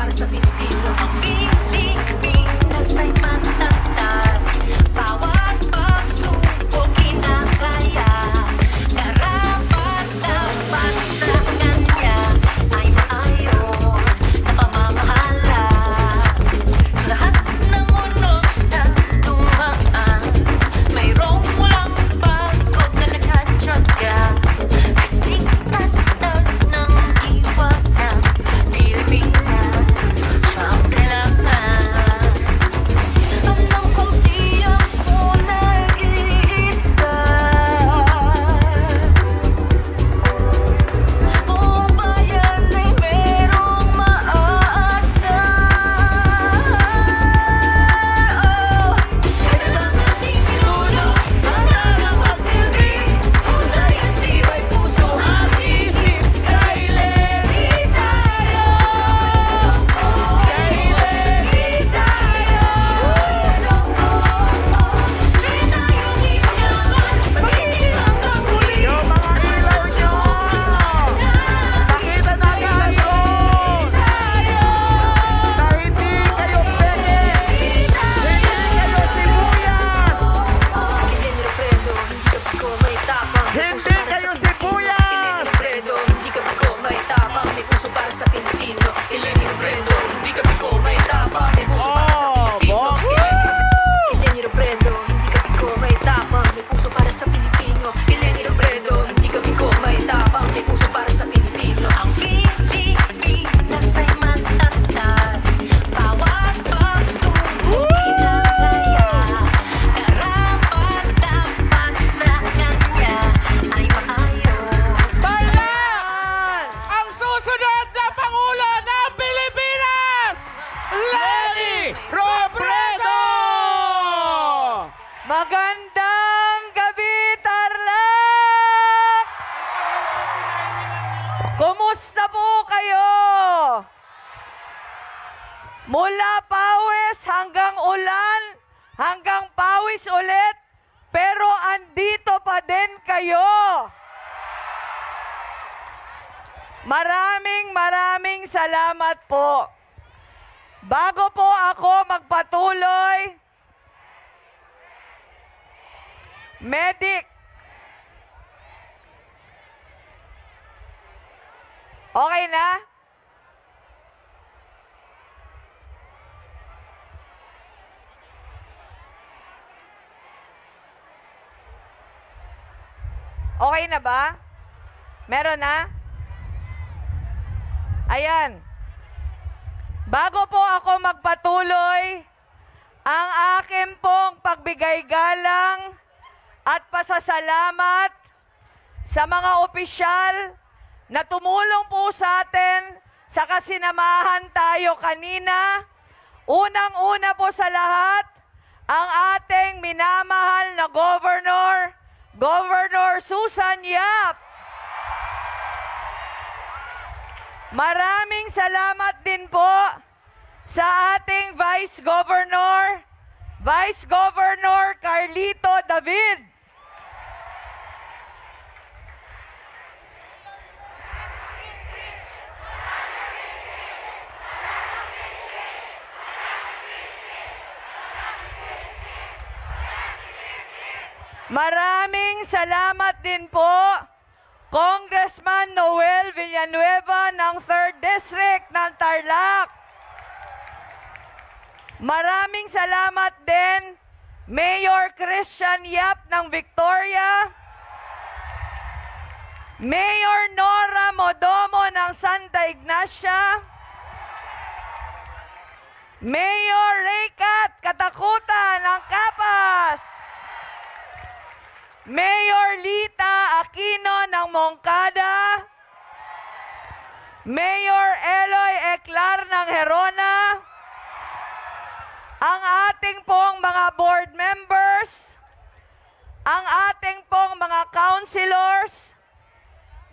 para sa Pilipino. Ang Pilipinas ay matatag, bawat pagsubok kinakaya. Karapat dapat sa kanya ay maayos na pamamahala. Sa lahat ng unos na dumaan, mayroong walang pagod na nagtatyaga. Kasi tatag ng iwa ng Pilipinas siya ang kailangan. Alam kong di ako nag-iisa, buong bayan ay merong maaasa. Ito ang ating pinuno, para lang magsilbi, husay at tibay puso at isip. Kay Lenny tayo, kay Lenny tayo. Di tayo tingnan, magiging hanggang huli. Yung mga ilaw nyo! Pakita na kayo! Na hindi kayo peke! Hindi kayo sibuyas! Hindi kayo sibuyas! Hindi ka biko, may tapang, may puso para sa Pilipino. Eleni Robredo, hindi ka biko, may tapang, may puso para sa Pilipino. Eleni Robredo, hindi ka biko, may tapang, may puso para sa Pilipino. Eleni Robredo, hindi ka biko, may tapang, may puso para sa Pilipino. Ang Pilipinas ay matatag, bawat pagsubok kinakaya. Karapat dapat sa kanya ay maayos. Bayan! Ang susunod na Pangulo ng Pilipinas! Lenny Robredo! Magandang gabi, Tarlac! Kumusta po kayo? Mula pawis hanggang ulan, hanggang pawis ulit, pero andito pa din kayo. Maraming salamat po. Bago po ako magpatuloy, medic. Okay na? Okay na ba? Meron na? Ayan. Bago po ako magpatuloy, ang akin pong pagbigay galang at pasasalamat sa mga opisyal na tumulong po sa atin sa kasinamahan tayo kanina. Unang-una po sa lahat, ang ating minamahal na Governor Susan Yap. Maraming salamat din po sa ating Vice Governor Carlito David. Maraming salamat din po Congressman Noel Villanueva ng 3rd District ng Tarlac. Maraming salamat din Mayor Christian Yap ng Victoria, Mayor Nora Modomo ng Santa Ignacia, Mayor Raycat Katakuta ng Capas, Mayor Lita Aquino ng Moncada, Mayor Eloy Eclar ng Herona, ang ating pong mga board members, ang ating pong mga councilors,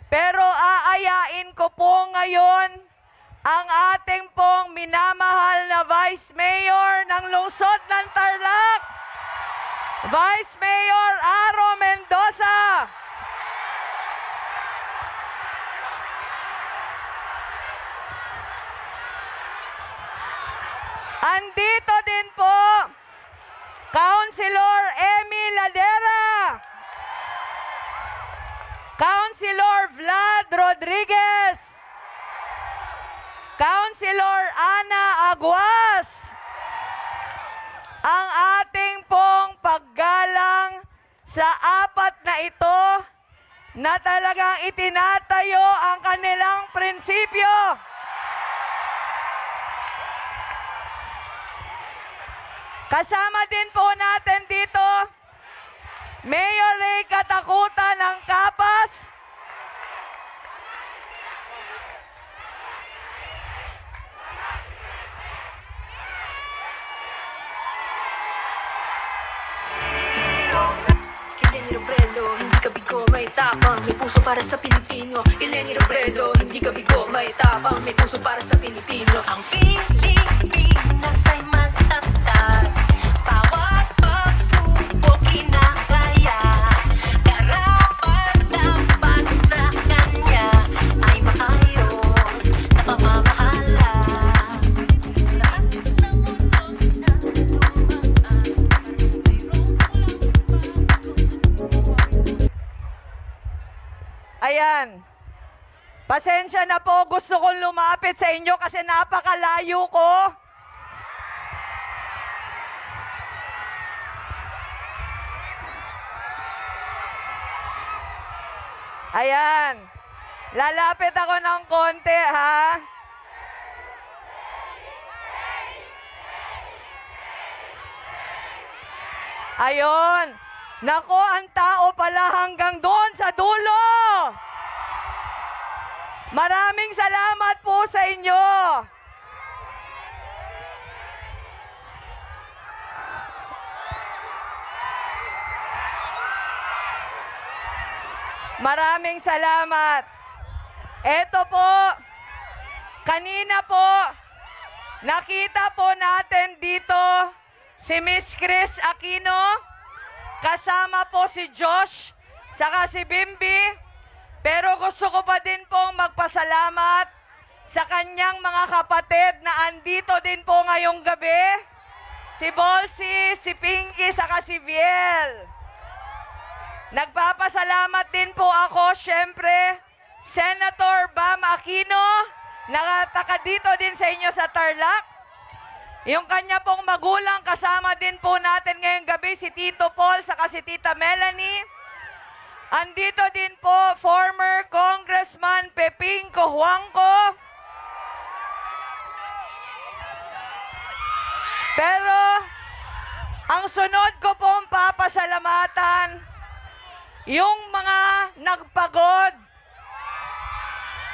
pero aayain ko po ngayon ang ating pong minamahal na Vice Mayor ng lungsod ng Tarlac, Vice Mayor Aro Mendoza. Andito din po, Councilor Emmy Ladera, Councilor Vlad Rodriguez, Councilor Ana Aguas, ang ating pong paggalang sa apat na ito na talagang itinatayo ang kanilang prinsipyo. Kasama din po natin dito, Mayor Ray Katakutan ng Kapas, Lenny Robredo, hindi ka bigo, may tapang, may puso para sa Pilipino. Lenny Robredo, hindi ka bigo, may tapang, may puso para sa Pilipino. Ang Pilipinas ay matatag, bawat pagsubok kinakaya. Karapat-dapat sa kanya ay maayos na pamamahala. Lahat ng unos na dumaan, ayan. Pasensya na po, gusto kong lumapit sa inyo kasi napakalayo ko. Ayan. Lalapit ako ng konti, ha? Ayon. Nako, ang tao pala hanggang doon sa dulo. Maraming salamat po sa inyo. Maraming salamat. Eto po, kanina po, nakita po natin dito si Miss Chris Aquino, kasama po si Josh, saka si Bimbi. Pero gusto ko pa din pong magpasalamat sa kanyang mga kapatid na andito din po ngayong gabi. Si Bolsi, si Pinky, saka si Viel. Nagpapasalamat din po ako, syempre, Senator Bam Aquino, nakataka dito din sa inyo sa Tarlac. Yung kanya pong magulang, kasama din po natin ngayong gabi, si Tito Paul, saka si Tita Melanie. Andito din po, former Congressman Peping Cojuangco. Pero, ang sunod ko pong papasalamatan, yung mga nagpagod.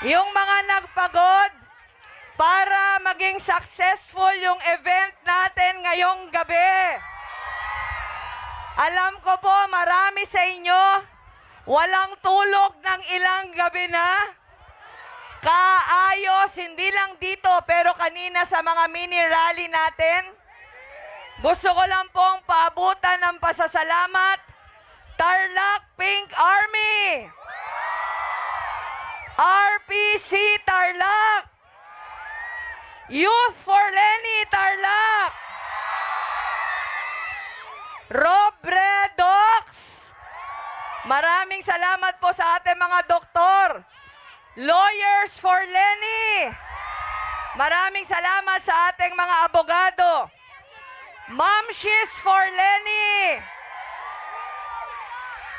Yung mga nagpagod para maging successful yung event natin ngayong gabi. Alam ko po, marami sa inyo, walang tulog ng ilang gabi na. Kaayos, hindi lang dito, pero kanina sa mga mini rally natin. Gusto ko lang pong paabutan ng pasasalamat. Tarlac Pink Army! RPC Tarlac! Youth for Lenny Tarlac! Robredocs! Maraming salamat po sa ating mga doktor. Lawyers for Lenny. Maraming salamat sa ating mga abogado. Momshies for Lenny.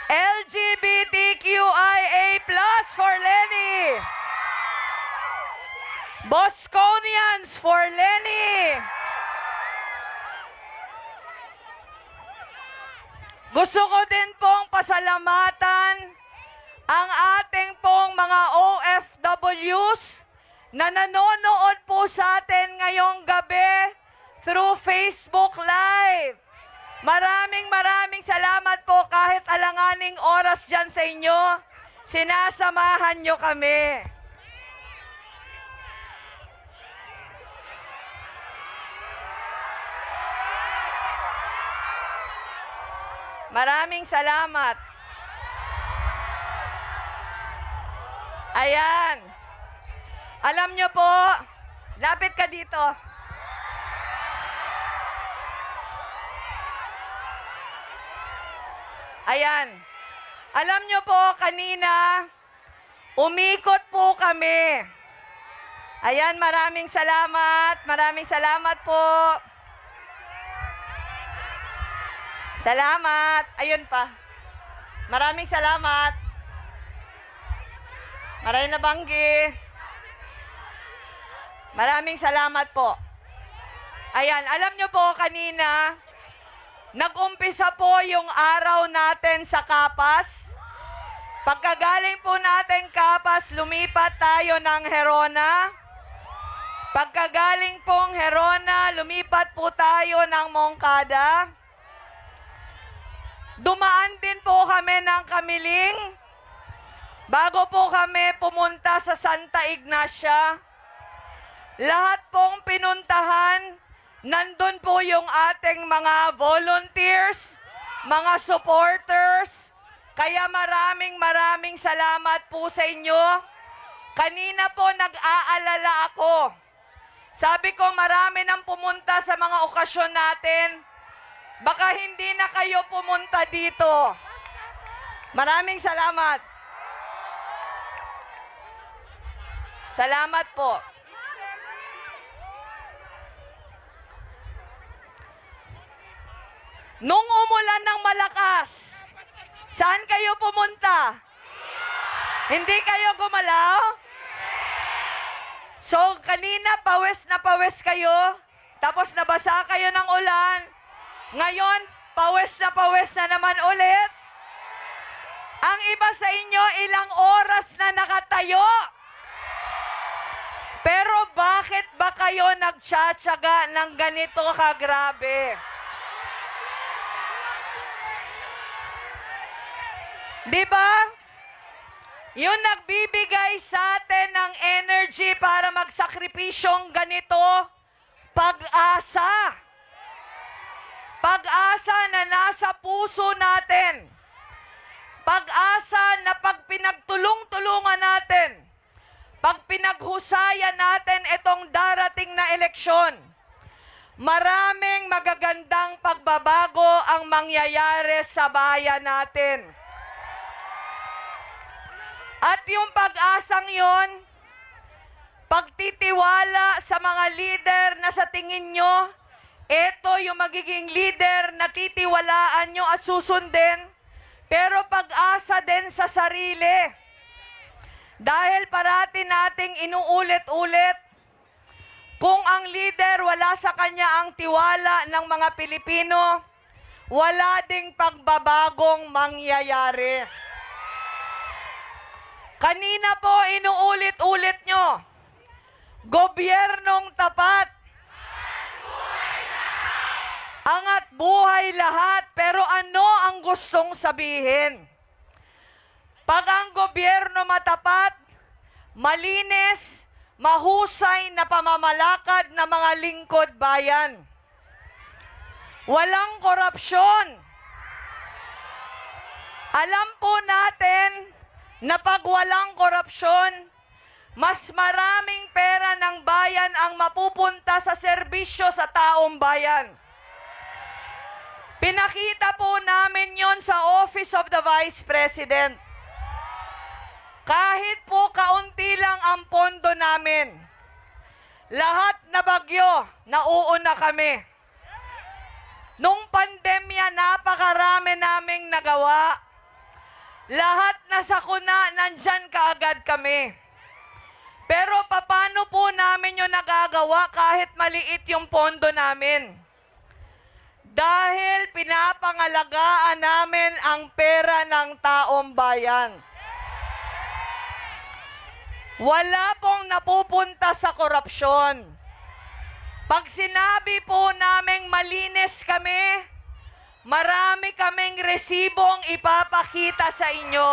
LGBTQIA+ for Lenny. Bosconians for Lenny. Gusto ko din pong pasalamatan ang ating pong mga OFWs na nanonood po sa atin ngayong gabi through Facebook Live. Maraming salamat po kahit alanganing oras dyan sa inyo. Sinasamahan nyo kami. Maraming salamat. Ayan. Alam nyo po, lapit ka dito. Ayan. Alam nyo po, kanina, umikot po kami. Ayan, maraming salamat. Maraming salamat po. Salamat. Ayun pa. Maraming salamat. Maraming nabanggi. Maraming salamat po. Ayan, alam nyo po kanina, nag-umpisa po yung araw natin sa Kapas. Pagkagaling po natin Kapas, lumipat tayo ng Herona. Pagkagaling pong Herona, lumipat po tayo ng Moncada. Dumaan din po kami ng Kamiling bago po kami pumunta sa Santa Ignacia. Lahat pong pinuntahan, nandun po yung ating mga volunteers, mga supporters. Kaya maraming salamat po sa inyo. Kanina po nag-aalala ako. Sabi ko marami nang pumunta sa mga okasyon natin. Baka hindi na kayo pumunta dito. Maraming salamat. Salamat po. Nung umulan ng malakas, saan kayo pumunta? Hindi kayo gumalaw? So, kanina pawis na pawis kayo, tapos nabasa kayo ng ulan. Ngayon, pawis na naman ulit. Ang iba sa inyo, ilang oras na nakatayo. Pero bakit ba kayo nagtsatsaga ng ganito kagrabe? Di ba? Yung nagbibigay sa atin ng energy para magsakripisyong ganito, pag-asa. Pag-asa na nasa puso natin. Pag-asa na pag pinagtulong-tulungan natin, pag pinaghusayan natin itong darating na eleksyon, maraming magagandang pagbabago ang mangyayari sa bayan natin. At yung pag-asang yon, pagtitiwala sa mga leader na sa tingin nyo, ito yung magiging leader na titiwalaan nyo at susundin, pero pag-asa din sa sarili. Dahil parati nating inuulit-ulit, kung ang leader wala sa kanya ang tiwala ng mga Pilipino, wala ding pagbabagong mangyayari. Kanina po inuulit-ulit nyo, gobyernong tapat, angat buhay lahat, pero ano ang gustong sabihin? Pag ang gobyerno matapat, malinis, mahusay na pamamalakad ng mga lingkod bayan. Walang korupsyon. Alam po natin na pag walang korupsyon, mas maraming pera ng bayan ang mapupunta sa serbisyo sa taong bayan. Pinakita po namin yon sa Office of the Vice President. Kahit po kaunti lang ang pondo namin, lahat na bagyo, nauuna kami. Nung pandemya, napakarami naming nagawa. Lahat na sakuna, nandyan kaagad kami. Pero paano po namin yung nagagawa kahit maliit yung pondo namin? Dahil pinapangalagaan namin ang pera ng taong bayan. Wala pong napupunta sa korupsyon. Pag sinabi po naming malinis kami, marami kaming resibong ipapakita sa inyo.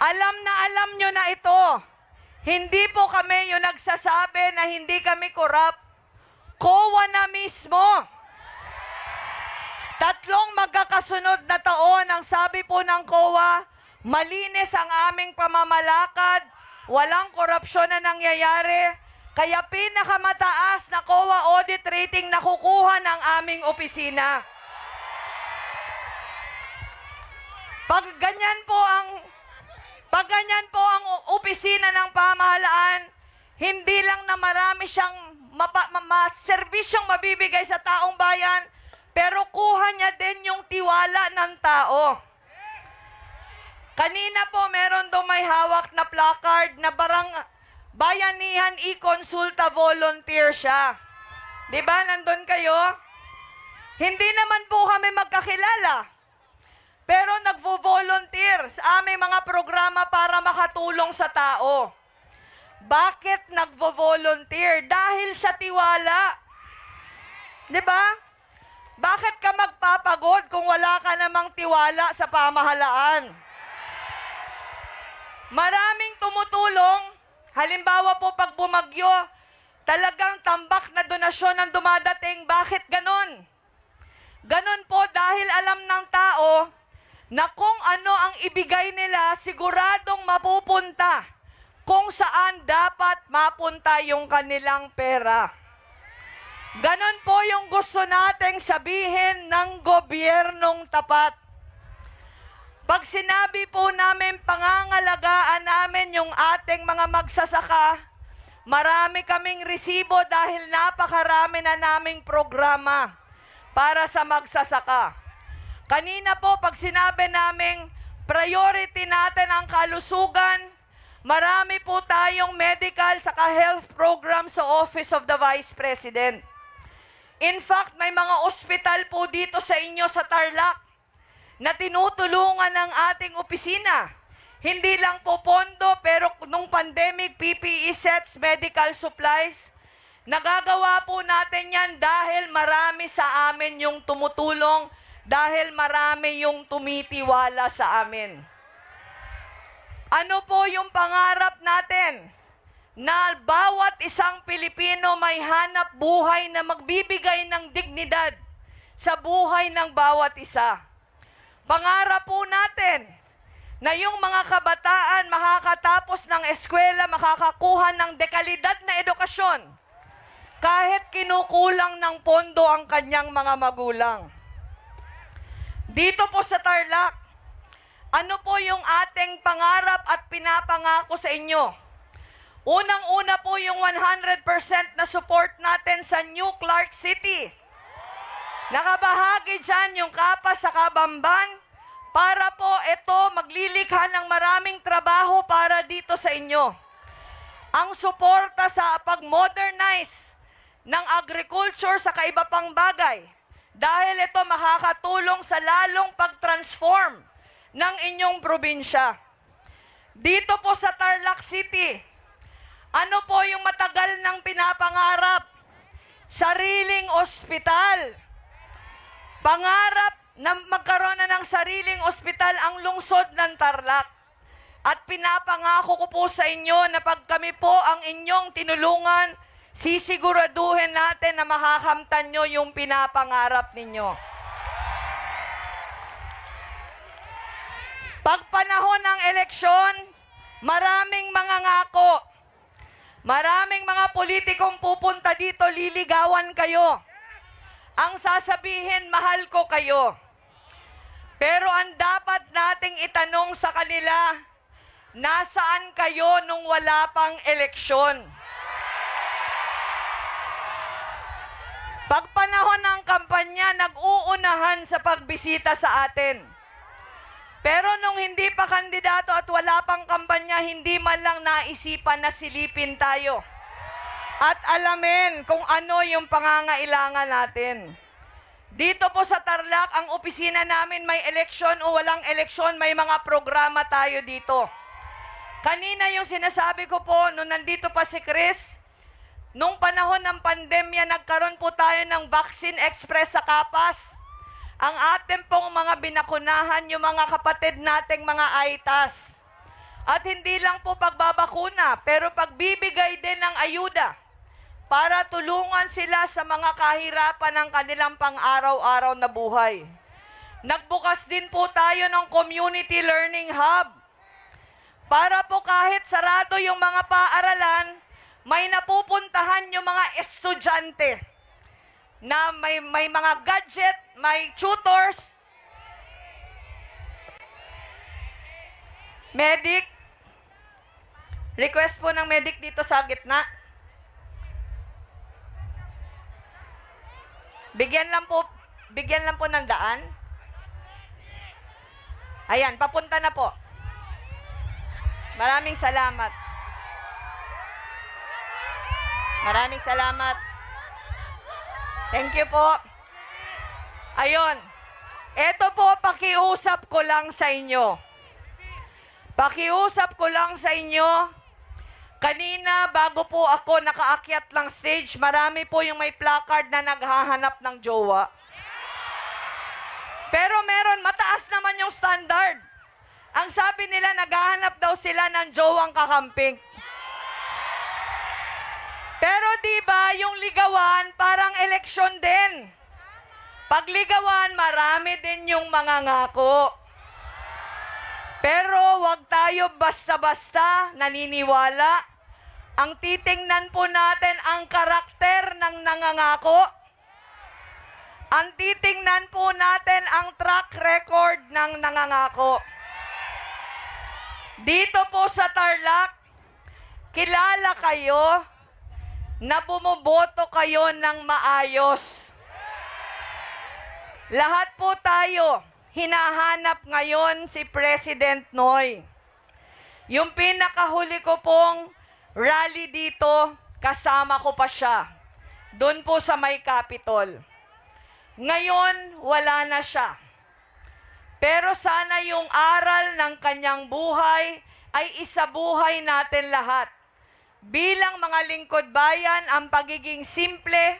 Alam nyo na ito. Hindi po kami yung nagsasabi na hindi kami korap. COA na mismo. 3 magkakasunod na taon ang sabi po ng COA, malinis ang aming pamamalakad, walang korupsyon na nangyayari, kaya pinakamataas na COA audit rating na kukuha ng aming opisina. Pag ganyan po ang opisina ng pamahalaan, hindi lang na marami siyang serbisyong mabibigay sa taong bayan, pero kuha niya din yung tiwala ng tao. Kanina po meron doon may hawak na placard na Bayanihan i-konsulta volunteer siya. Di ba? Nandun kayo? Hindi naman po kami magkakilala. Pero nagvo-volunteer sa aming mga programa para makatulong sa tao. Bakit nagvo-volunteer? Dahil sa tiwala. Di ba? Bakit ka magpapagod kung wala ka namang tiwala sa pamahalaan? Maraming tumutulong. Halimbawa po pag bumagyo, talagang tambak na donasyon ang dumadating. Bakit ganon? Ganon po dahil alam ng tao na kung ano ang ibigay nila, siguradong mapupunta kung saan dapat mapunta yung kanilang pera. Ganon po yung gusto nating sabihin ng gobyernong tapat. Pag sinabi po namin pangangalagaan namin yung ating mga magsasaka, marami kaming resibo dahil napakarami na naming programa para sa magsasaka. Kanina po pag sinabi naming priority natin ang kalusugan, marami po tayong medical saka health program sa Office of the Vice President. In fact, may mga ospital po dito sa inyo sa Tarlac na tinutulungan ng ating opisina. Hindi lang po pondo, pero nung pandemic, PPE sets, medical supplies, nagagawa po natin yan dahil marami sa amin yung tumutulong, dahil marami yung tumitiwala sa amin. Ano po yung pangarap natin? Na bawat isang Pilipino may hanap buhay na magbibigay ng dignidad sa buhay ng bawat isa. Pangarap po natin na yung mga kabataan makakatapos ng eskwela, makakakuha ng dekalidad na edukasyon kahit kinukulang ng pondo ang kanyang mga magulang. Dito po sa Tarlac, ano po yung ating pangarap at pinapangako sa inyo? Unang-una po yung 100% na support natin sa New Clark City. Nakabahagi dyan yung Kapas sa Kabamban para po ito maglilikha ng maraming trabaho para dito sa inyo. Ang suporta sa pag-modernize ng agriculture sa kaiba pang bagay dahil ito makakatulong sa lalong pag-transform ng inyong probinsya. Dito po sa Tarlac City, ano po yung matagal nang pinapangarap? Sariling ospital. Pangarap na magkaroon na ng sariling ospital ang lungsod ng Tarlac. At pinapangako ko po sa inyo na pag kami po ang inyong tinulungan, sisiguraduhin natin na makakamtan nyo yung pinapangarap ninyo. Pag panahon ng eleksyon, maraming mga ngako. Maraming mga politikong pupunta dito, liligawan kayo. Ang sasabihin, mahal ko kayo. Pero ang dapat nating itanong sa kanila, nasaan kayo nung wala pang eleksyon? Pag panahon ng kampanya, nag-uunahan sa pagbisita sa atin. Pero nung hindi pa kandidato at wala pang kampanya, hindi man lang naisipan na silipin tayo. At alamin kung ano yung pangangailangan natin. Dito po sa Tarlac, ang opisina namin may eleksyon o walang eleksyon, may mga programa tayo dito. Kanina yung sinasabi ko po, nung nandito pa si Chris, nung panahon ng pandemya, nagkaroon po tayo ng Vaccine Express sa Kapas. Ang ating pong mga binakunahan, yung mga kapatid nating mga AITAS. At hindi lang po pagbabakuna, pero pagbibigay din ng ayuda para tulungan sila sa mga kahirapan ng kanilang pang-araw-araw na buhay. Nagbukas din po tayo ng Community Learning Hub para po kahit sarado yung mga paaralan, may napupuntahan yung mga estudyante na may mga gadget, may tutors. Medic. Request po ng medic dito sa gitna. Bigyan lang po ng daan. Ayan, papunta na po. Maraming salamat. Maraming salamat. Thank you po. Ayun. Eto po, pakiusap ko lang sa inyo. Pakiusap ko lang sa inyo. Kanina, bago po ako nakaakyat lang stage, marami po yung may placard na naghahanap ng jowa. Pero meron, mataas naman yung standard. Ang sabi nila, naghahanap daw sila ng jowang kakamping. Pero diba, yung ligawan, parang eleksyon din. Pag ligawan, marami din yung mga ngako. Pero wag tayo basta-basta naniniwala. Ang titingnan po natin ang karakter ng nangangako. Ang titingnan po natin ang track record ng nangangako. Dito po sa Tarlac, kilala kayo na bumoboto kayo ng maayos. Lahat po tayo hinahanap ngayon si President Noy. Yung pinakahuli ko pong rally dito, kasama ko pa siya. Doon po sa may Capitol. Ngayon, wala na siya. Pero sana yung aral ng kanyang buhay ay isabuhay natin lahat. Bilang mga lingkod bayan, ang pagiging simple,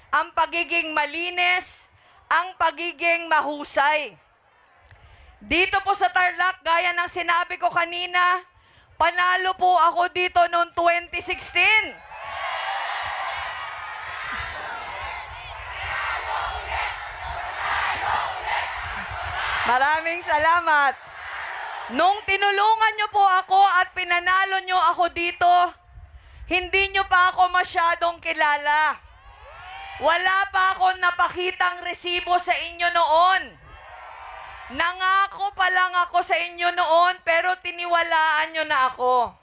ang pagiging malinis, ang pagiging mahusay. Dito po sa Tarlac, gaya ng sinabi ko kanina, panalo po ako dito noong 2016. Maraming salamat. Nung tinulungan niyo po ako at pinanalo niyo ako dito, hindi niyo pa ako masyadong kilala. Wala pa akong napakitang resibo sa inyo noon. Nangako pa lang ako sa inyo noon, pero tiniwalaan nyo na ako.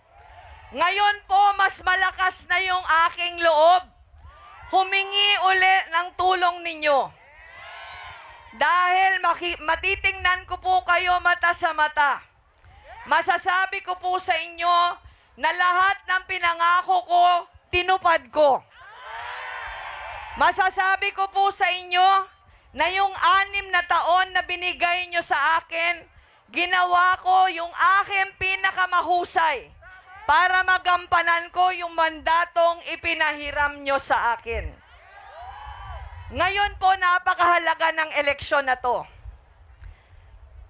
Ngayon po, mas malakas na yung aking loob. Humingi uli ng tulong ninyo. Dahil matitingnan ko po kayo mata sa mata. Masasabi ko po sa inyo na lahat ng pinangako ko, tinupad ko. Masasabi ko po sa inyo na yung 6 na taon na binigay nyo sa akin, ginawa ko yung aking pinakamahusay para magampanan ko yung mandatong ipinahiram nyo sa akin. Ngayon po, napakahalaga ng eleksyon na to.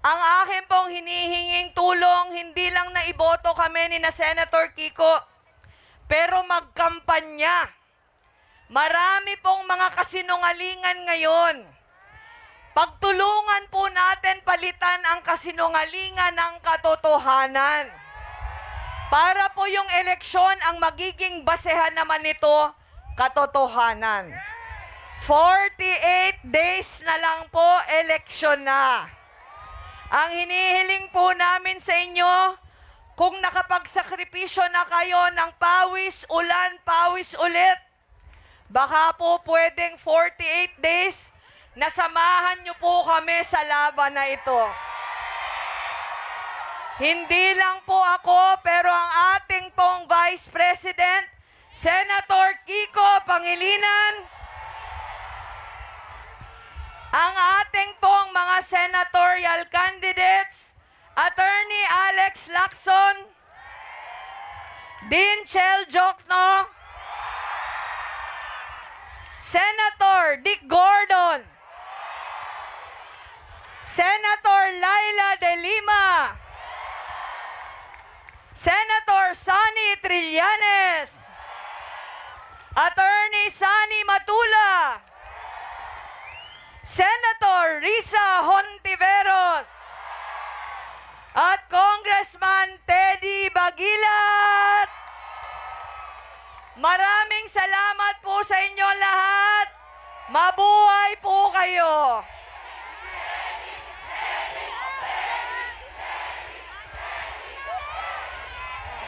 Ang akin pong hinihinging tulong, hindi lang na iboto kami ni na Senator Kiko, pero magkampanya. Marami pong mga kasinungalingan ngayon. Pagtulungan po natin palitan ang kasinungalingan ng katotohanan. Para po yung eleksyon, ang magiging basehan naman nito, katotohanan. 48 days na lang po, eleksyon na. Ang hinihiling po namin sa inyo, kung nakapagsakripisyo na kayo ng pawis, ulan, pawis ulit, baka po pwedeng 48 days, nasamahan niyo po kami sa laban na ito. Hindi lang po ako, pero ang ating pong Vice President, Senator Kiko Pangilinan, ang ating pong mga senatorial candidates, Attorney Alex Lacson, Dean Chel Jokno, Senator Dick Gordon, Senator Laila De Lima, Senator Sonny Trillanes, Attorney Sonny Matula, Senator Risa Hontiveros, at Congressman Teddy Bagilat. Maraming salamat po sa inyo lahat. Mabuhay po kayo.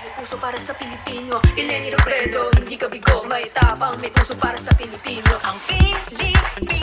may puso para sa Pilipino. Eleni Robredo, hindi ka bigo, may tapang, may puso para sa Pilipino. Ang Pilipino